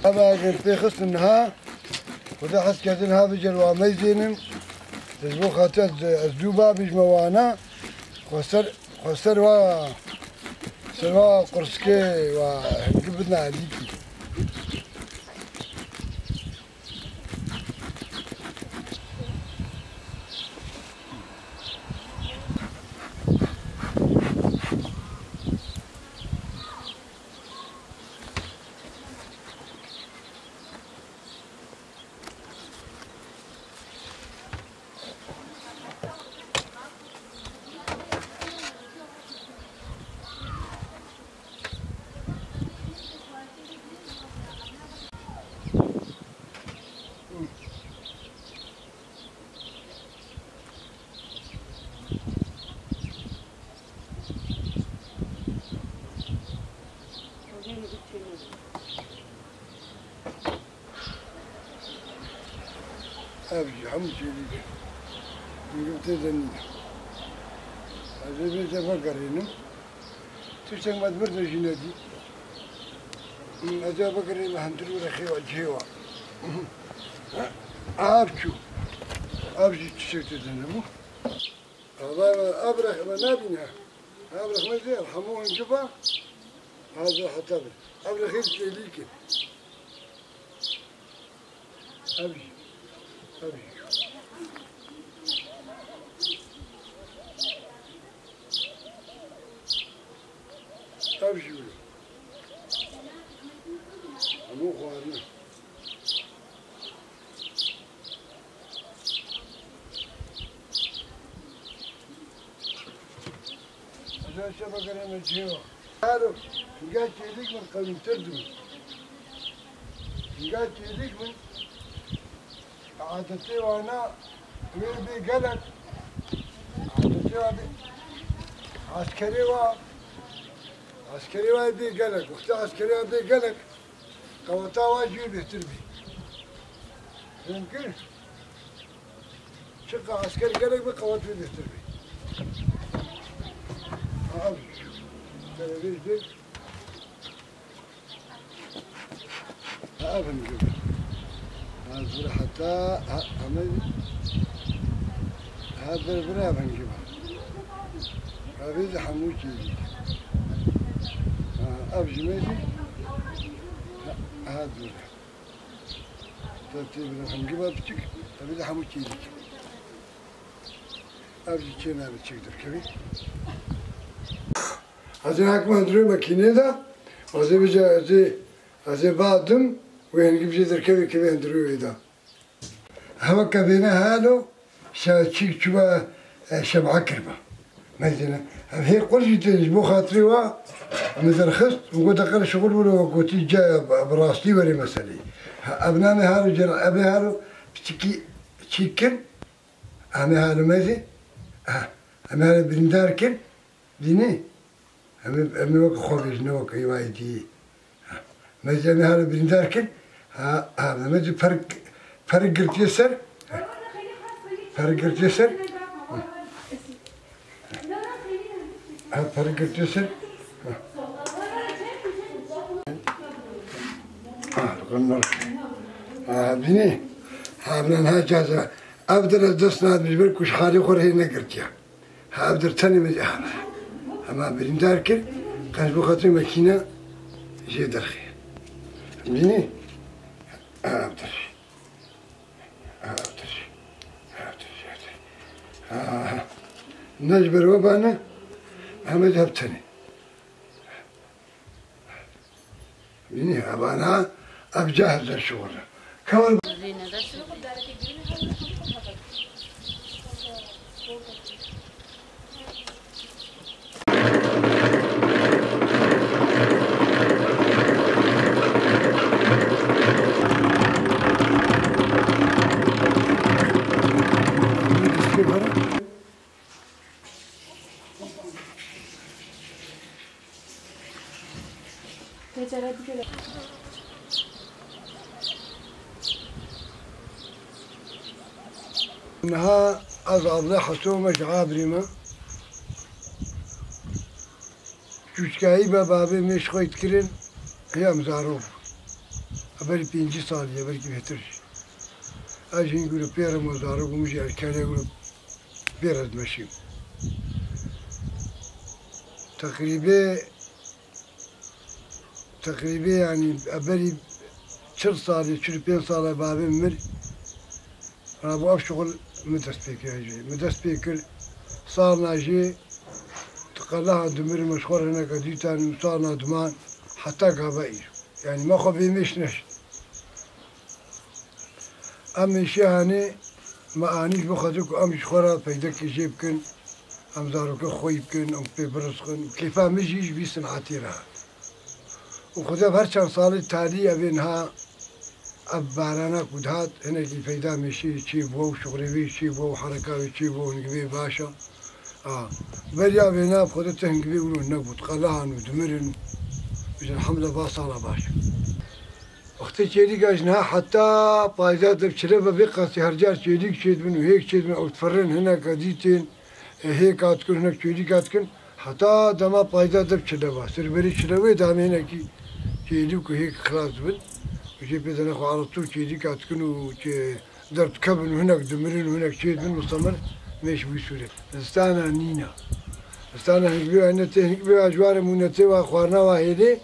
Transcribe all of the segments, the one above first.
أما قلت خص إنها وده حس كذنها بجلوا ميزين تجبو خاطر الزوبة بجموانا خسر سوا قرصكي وقبضنا عليكي أبجي حمد شديد يقول تزني هذا بيت بقرينه تشتغل ما تبرد جنادي هذا بقري ما هندلو رخي وجهوا أبجي تشتغل تزنمو والله أبرخ ما نبينا أبرخ ما زين الحموه نشوفه هذا حتى أبرخ يمشي ليك أبجي أبشر أبو خوارنا هذا شبكة أنا جوا قالوا قاعد يديك من قبل تردم قاعد يديك من عادتي وأنا ويبي قلق عادتي وأنا عسكري ويبي قلق وقت عسكري ويبي قلق قوتا واجبي بيحترمي يمكن شقة عسكري قلق بقوات بيحترمي تلفزيون ديك أفهم كده هذا حتى هذا البرا بنجيبها هذا حموشي أبجي ماشي هذا ترتيب بنجيبها بتشك هذا حموشي أبجي كنا بتشكدر كذي هذا حكم هندري ماكينة ده هذا بيجا هذا بعدم وين جيب جدر كذي هندري ده هوا كبينا هالو شيك شوى شبعة كربة مثلا هي قلت تجبو خاطري وا مثل خست وقلت أقل شغل ولا قلت جاي براستي ولا مسألة أبنائي هالو جرا أبنائي هالو بتكي تشيكن أنا هالو ماذي أنا هالو بندار كن ديني أمي وقت خوفيش نوك يوايدي ماذي أنا هالو بندار كن هذا ماذي فرق قلت يسر فرق قلت يسر فرق قلت يسر بني هابنا هاجازة أبدر الدسنا بجبرك وش حالي خور هي نقرتيا أبدر تاني مجي أما بريندار كل كان بخاطر ماكينة جي درخي بني أبدر نجبر وبانا هم ذهبتني بني أبانا أبجهز للشغل كمان إنها أصعب لا حسومة عابرمة شوشكاي بابي مش خويت كرين هي مزاروف أبري 5 سال أبري بهترش أجي يقولوا بيرة مزارع ومجي أركان يقولوا بيرة ماشي تقريبا يعني أبري 4 سال 5 سال بابي مر أنا أبغى أشتغل مدرسبيكر أجي مدرسبيكر صار ناجي تقلها دمر مشهور هنا قديتان وصارنا دمان حتى قبائل يعني ما خبي مش نش أم شهاني ما أنيش بخدك أم شخورة بيدك يجيبكن أم زارك خويبكن أم ببرسكن كيف مجيش بصنعتي لها وخذها بهرشان صار تالي بينها أبارانا كدهات هنا كي فيدا مشي شي بو شغلي بي شي بو حركة شي بو نقبي باشا بريا بينا بخذته نقبي ولو نقبض قلعن ودمرن بجن الحمد باصالة باشا وقت شيريك أجنها حتى بايزات بشربة بقى هرجار شيريك شيد منه هيك شيد منه أو تفرن هنا قديتين هيك أتكن هناك شيريك أتكن حتى دما بايزات بشربة سربري شربة دام هنا كي شيريك وهيك خلاص بن وشي بيدنا خو على طول شيريك أتكن ودرت كبن وهناك دمرين وهناك شيد من مستمر مش بيسوري استانا نينا استانا هنقبيو هنقبيو أجوار مونتي وأخوارنا وهيدي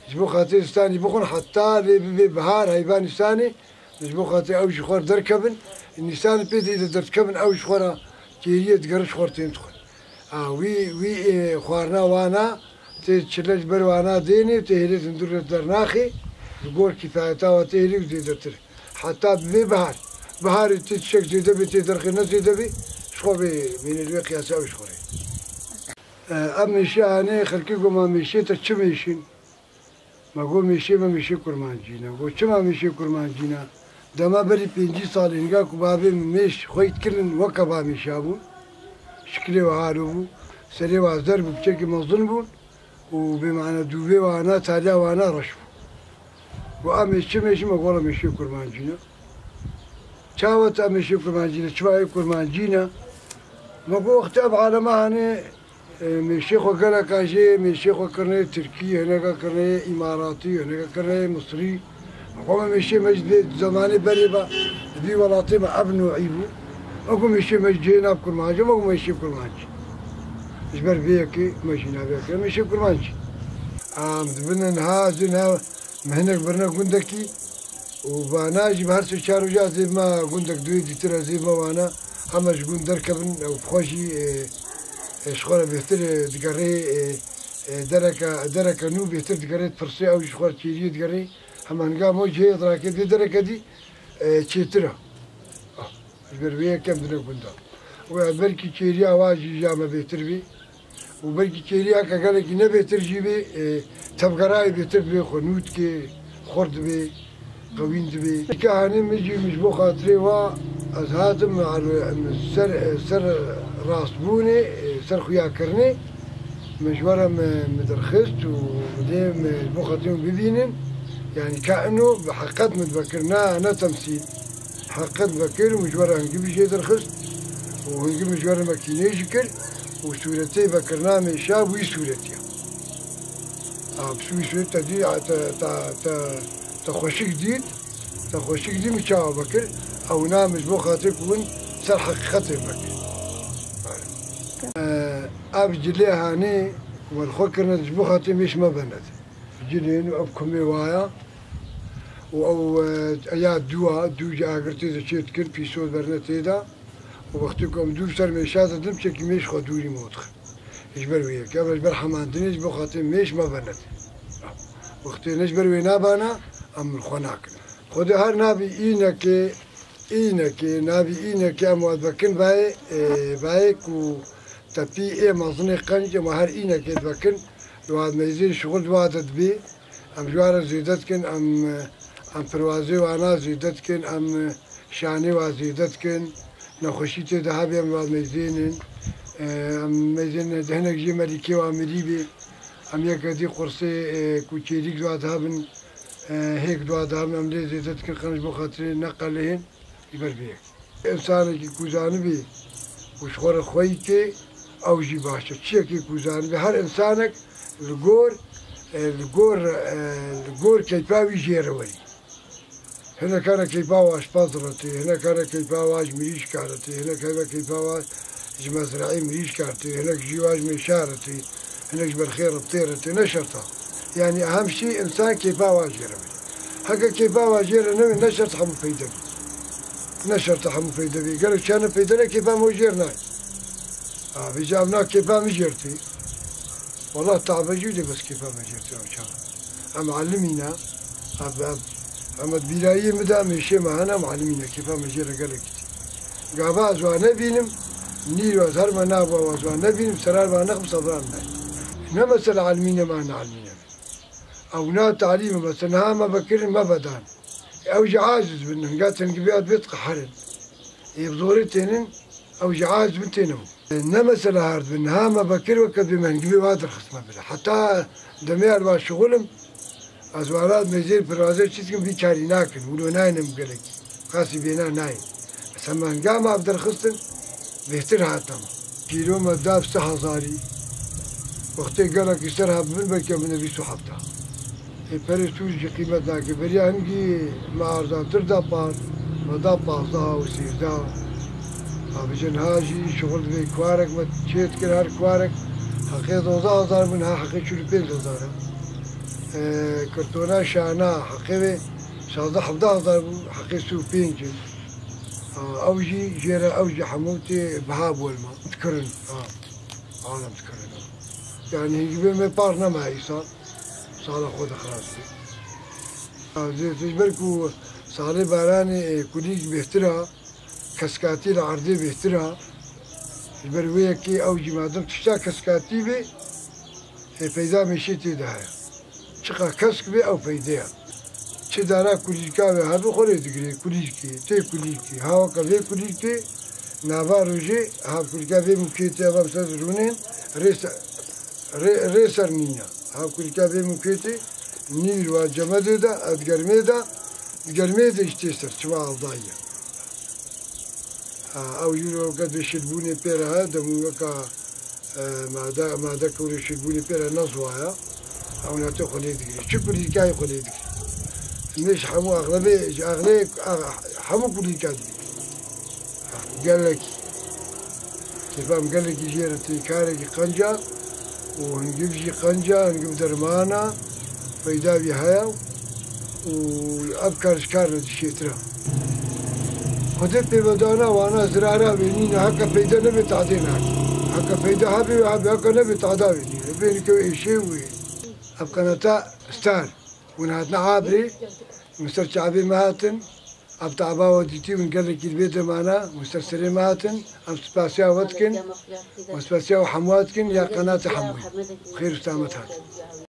نجبو خاطر استاني بخون حتى ببهار هيبان استاني نجبو خاطر أوش خور دركبن النسان بيدي إذا دركبن أوش خورا كيرية تقرش خورتين تخون وي خوارنا وانا تشلج بروانا ديني وتهيلي تندور درناخي القور كفايتا وتهيلي وتدرتر حتى ببهار بهار تتشك زيدا بتدرخي نزيدا بي شخو بين الوقت يساوي شخوري أمي شاني خلقكم ما مشي تشميشين ما قول مشي ما مشي كرمان جينا قول شما مشي كرمان جينا دما بري 5 سال إنجا كبابي مش خويت كلن وكبا مشابون شكلي وعاربو سري وعزربو بشكل مظلمون وبمعنى دوبي وانا تاليا وانا رشبو وأمي شمشي ما قول مشي كرمان جينا شاوت أمشي كرمان جينا شوائي كرمان جينا ما قول اختاب على مهني مشيخ وكلا كاجي مشيخ وكرني تركي هنا كرني إماراتي هنا كرني مصري أقوم مشي مجد زماني بريبا ذي ولاطي ما أبنو عيبو أقوم مشي مجدينا بكرمانجي أقوم مشي بكرمانجي إجبر بيكي مشينا بيكي مشي بكرمانجي دبنا نها مهنك برنا قندكي وباناجي بهرسو شارو جا زي ما قندك دوي ديترا زي ما وانا همش قندر كبن أو بخوشي شخورة بهتر دقري دركة نو بهتر دقري تفرسي أو شخورة تشيري دقري همان قام وجهي دراكة دي دركة دي تشيترا البروية كم دنا كندا وبركي تشيري أواجي جامع بهتر بي وبركي تشيري أكا قالك إنا بهتر جيبي تبقراي بهتر بي خنود كي خورد بي قويند بي كهاني مجي مجبو خاطري أزهاتم على سر راس بوني سر خويا كرني مجبرة مدرخست وديم بوخاتهم ببينن يعني كأنه بحقيقة متذكرنا أنا تمثيل حقيقة متذكر ومجبرة هنجيب شيء درخست وهنجيب مجبرة ماكينة شكل وسورتي بكرنا من شاب وي سورتي بسوي سورتي دي تخوشك جديد تخوشك جديد مشاو بكر أو نامش بو خاطر كون سر حقيقتي بكر أبجلي هاني والخوكرنا تجبو خاطر مش ما بنت جلين وأبكم وايا أو أيا دو جا قرتي تشيت كل في سود برنتي دا ووقتكم دو سر مشات دمشي كي مش خدوري موتخ إجبر وياك قبل برحمان دنيش بو خاطر مش ما بنت وقتي نجبر وينا بانا أم الخناك خد هر نبي إينك نبي أموات بكن باي كو تبي مظني قنج ما هر إينك بكن دواد ميزين شغل دواد بي أم جوار زيدتكن أم پروازي وانا زيدتكن أم شاني وزيدتكن نخشيتي ذهبي أم دواد ميزين أم ميزين دهنك جي ملكي وأمريبي أم يكدي قرصي كوتشيريك دواد هابن هيك دواد هابن أم لي زيدتكن خنج بخاطري نقلهن يبر بيك إنسانك كوزان بي وشغل خويكي أو جي باشا تشيكي كوزان بي هر إنسانك الجور كيفاوي جيروي هنا كان كيباواش بذرتي، هنا كان كيباواش مريش كارتي، هنا كان كيباواش مزرعي مريش كارتي، هناك جواج مشارتي، هناك بالخير بطيرتي نشرتها. يعني أهم شيء إنسان كيباواش يرمي. هكا كيباواش يرمي نشرت حمو فيدبي. نشرت حمو فيدبي قالوا كان فيدنا كيبا موجرنا. بيجابنا كيبا مجرتي. والله تعب جودي بس كيبا مجرتي وشان. معلمينا أما بيلاقي مدام الشيء معنا معلمينا كيف مجرى قالك قابا زوانا بينم نيل وزهر ما نابا وزوانا بينم سرار ما نقب صبران ما مثلا علمينا ما نعلمينا أو نا تعليم مثلا ها ما بكر ما بدان أو جعازز بنن قاتن قبيات بيت قحرن يبزورتين أو جعاز بنتينهم نا مثلا هارد بن ها ما بكر وكذب من قبي وادر خصمه بلا حتى دمير ما شغلهم أزوارات مزير برازة چیزکم بیچاری نکن ولو ناینم گلکی خاصی بینا ناین بس اما هنگام عبدر خستن بهتر هاتم کیلو مداب 3000 وقتی گلکی سر هات من بکه من بیسو حبتا پری سوری قیمت ناکه بری هنگی معارضان تر دا پار مداب 15 و 13 بجن هاجی شغل بی کوارک مت چیت کر هر کوارک حقیقت 12000 من ها حقیقت شروع 5000 كرتونا شانا حقيبي 16 حقي سو بينجن اوجي جيرا اوجي حموتي بهاب والما تكرن عالم تكرن يعني يجيب ما بارنا ما يصال صالح خود خلاص زي تجبركو صالح باراني كوليج بيخترها كسكاتي العرضي بيخترها يجبر كي اوجي ما دام تشتا كسكاتي بي فاذا مشيتي داهيه چقدر کسب او پیدا چه داره کولیکا به هر بخوره دیگری کولیکی تی کولیکی هوا کلی کولیکی نوارجی ها کولیکا به مکیتی ابام سر رونین ریسر نیا ها کولیکا به مکیتی نیل و جمده دا ادگرمه دا اشتیستر چما aldaya او یورو قد شلبونی پیره ها دمو که ماده کوری شلبونی پیره نزوایا أو ناتو خليدي شو كل جاي خليدي ليش حمو أغلبية حمو كل جاي قال لك تفهم قال لك جيرتي كارك قنجة ونجيب جي قنجة نجيب درمانة فإذا بهايا وأبكر شكارنا الشيترا خدت ببدانا وأنا زرارة بينينا هكا فيدا نبي تعدينا هكا فيدا هابي هكا نبي تعداويني بينك وإيشي أبقناتا ستار ونهاتنا عابري مستر شعبي مهاتن أبتع باوديتي ونقلك البيت معنا مستر سري مهاتن أم سباسيا واتكن وسباسيا وحمواتكن يا قناة حموي خير استامتها